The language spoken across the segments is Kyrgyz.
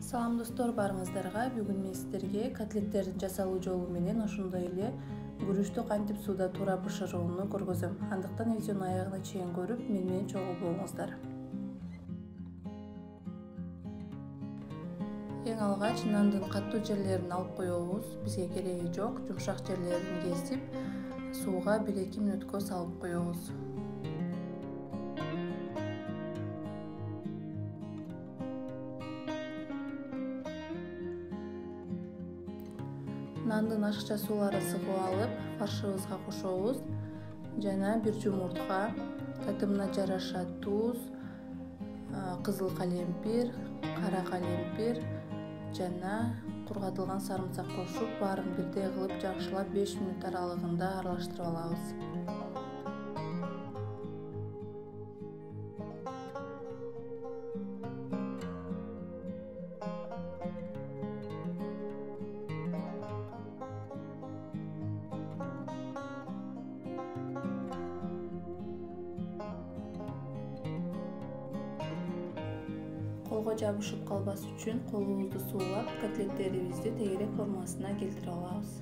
Салам достор, барыңыздарга. Бүгүн мен сиздерге котлеттердин жасалуу жолу менен ошондой эле күрүчтү кантип сууда туура бышырууну көргөзөм. Андыктан видеону аягына чейин көрүп, менен чогуу болуңуздар. Эң алгач нандын катуу жерлерин алып коебуз. Бизге кереги жок. Жумшак жерлерин кесип, сууга 1-2 мүнөткө салып коебуз. Нандын ашыкча сууларын сыгып алып, фаршыбызга кошобуз. Жана 1 жумуртка, татымына жараша туз, кызыл калемпир, кара калемпир жана кургатылган сарымсак кошуп, баарын бирдей кылып жакшылап 5 мүнөт аралыгында аралаштырып алабыз. Колго жабышып калбас үчүн колубузду суулап, котлеттерибизди тегерек формасына келтирип алабыз.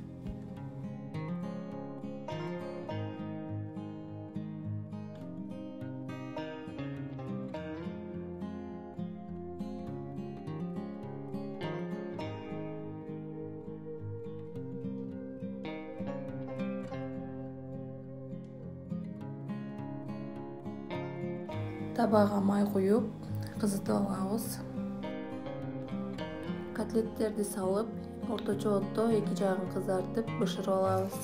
Табага май куюп, кызытып алабыз. Котлеттерди салып, орточо отто 2 жагын кызартып, бышырып алабыз.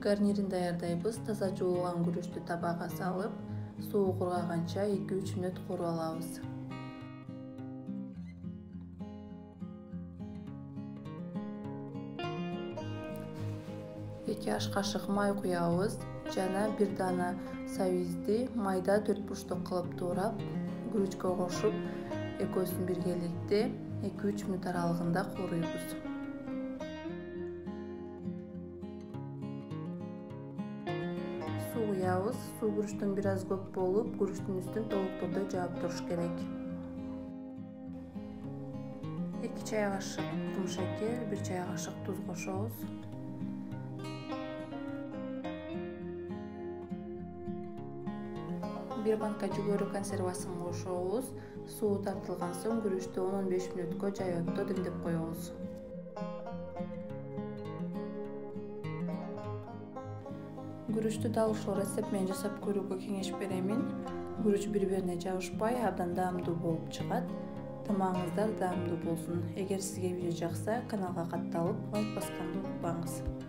Гарнирин даярдайбыз. Таза жуулган күрүчтү табага салып, суу кургаганча 2-3 мүнөт кууруп алабыз. Эки аш кашык май куябыз жана 1 дана сабизди майда 4 бурчтук кылып туурап, күрүчкө кошуп, экөөсүн биргеликте 2-3 мүнөт аралыгында кууруйбуз. Суу куябыз. Суу күрүчтөн бир аз көп болуп, күрүчтүн үстүн толуктоодой жаап туруш керек. 2 чай кашык кумшекер, 1 чай кашык туз кошобуз. Бир банка жүгөрү консервасын кошобуз. Суу тартылган соң күрүчтү 10-15 мүнөткө жай отто демдеп коебуз. Күрүчтү дал ушул рецепт менен жасап көрүүгө кеңеш беремин. Күрүч бири-бирине жабышпай, абдан даамдуу болуп чыгат. Тамагыңыздар даамдуу болсун. Эгер сизге видео жакса, каналга катталып, лайк басканды унутпаңыз.